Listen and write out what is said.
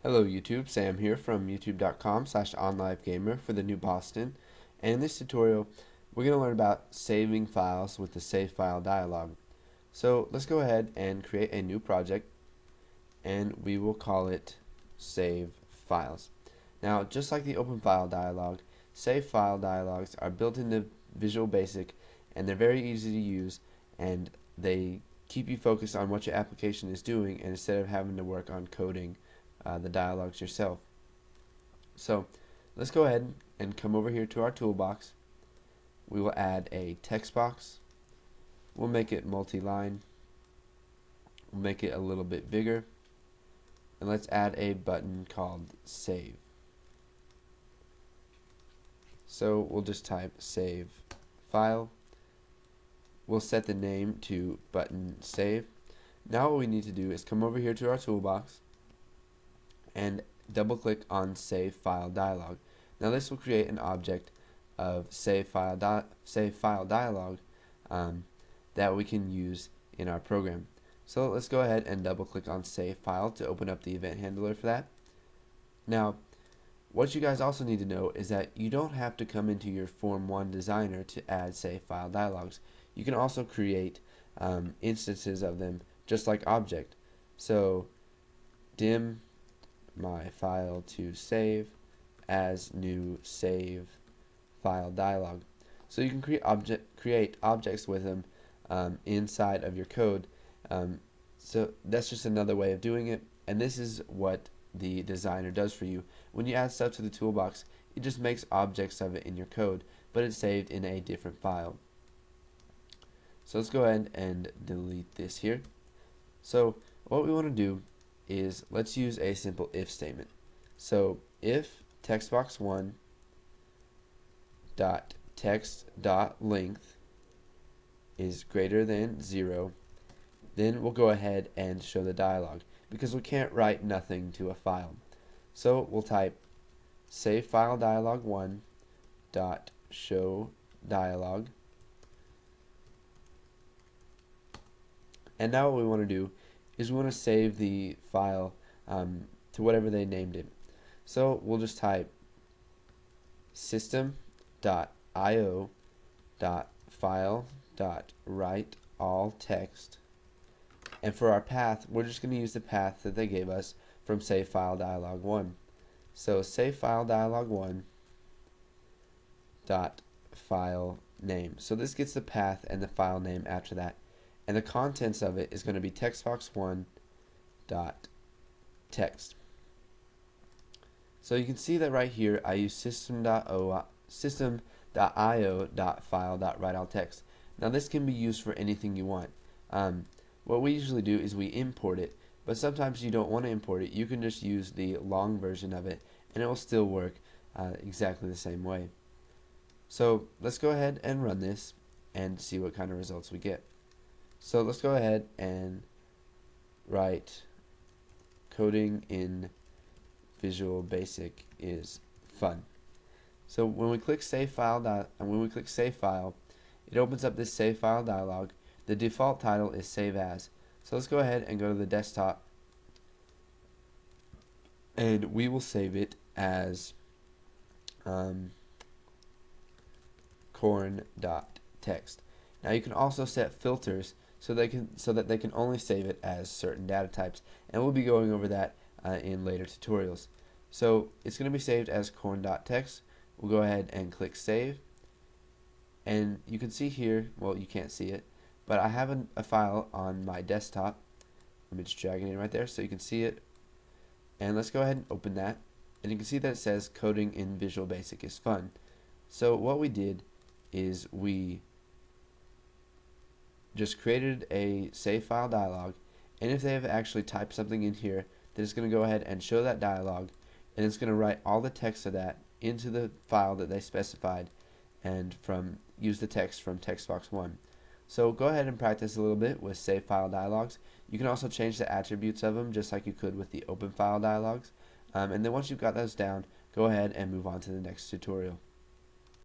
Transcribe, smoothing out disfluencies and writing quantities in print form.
Hello YouTube, Sam here from youtube.com/onlivegamer for the New Boston, and in this tutorial we're going to learn about saving files with the Save File dialog. So let's go ahead and create a new project, and we will call it Save Files. Now, just like the Open File dialog, Save File dialogs are built into Visual Basic, and they're very easy to use, and they keep you focused on what your application is doing, and instead of having to work on coding the dialogues yourself. So let's go ahead and come over here to our toolbox. We will add a text box. We'll make it multi-line. We'll make it a little bit bigger. And let's add a button called Save. So we'll just type Save File. We'll set the name to Button Save. Now what we need to do is come over here to our toolbox and double click on Save File Dialog. Now this will create an object of Save File Dialog that we can use in our program. So let's go ahead and double click on Save File to open up the event handler for that. Now what you guys also need to know is that you don't have to come into your Form 1 designer to add Save File Dialogs. You can also create instances of them just like object. So dim my file to save as new Save File Dialog. So you can create objects with them inside of your code. So that's just another way of doing it, and this is what the designer does for you. When you add stuff to the toolbox, it just makes objects of it in your code, but it's saved in a different file. So let's go ahead and delete this here. So what we want to do is let's use a simple if statement. So if textbox1 dot text dot length is greater than 0, then we'll go ahead and show the dialog, because we can't write nothing to a file. So we'll type save file dialog 1 dot show dialog, and now what we want to do is we want to save the file to whatever they named it. So we'll just type system.io.file.write all text, and for our path we're just going to use the path that they gave us from Save File Dialog 1. So Save File Dialog 1 dot file name. So this gets the path and the file name after that, and the contents of it is going to be textbox1 dot text. So you can see that right here I use system.io.file.write_all_text. Now this can be used for anything you want. What we usually do is we import it, but sometimes you don't want to import it. You can just use the long version of it and it will still work exactly the same way. So let's go ahead and run this and see what kind of results we get. So let's go ahead and write coding in Visual Basic is fun. So when we click Save File it opens up this Save File dialog. The default title is Save As. So let's go ahead and go to the desktop, and we will save it as corn.txt. Now you can also set filters so that they can only save it as certain data types, and we'll be going over that in later tutorials. So it's going to be saved as corn.txt. We'll go ahead and click Save, and you can see here, well, you can't see it, but I have a file on my desktop. Let me just drag it in right there so you can see it, and let's go ahead and open that, and you can see that it says coding in Visual Basic is fun. So what we did is we just created a save file dialog, and if they have actually typed something in here, then it's going to go ahead and show that dialog, and it's going to write all the text of that into the file that they specified, and use the text from textbox1. So go ahead and practice a little bit with save file dialogs. You can also change the attributes of them just like you could with the open file dialogs, and then once you've got those down, go ahead and move on to the next tutorial.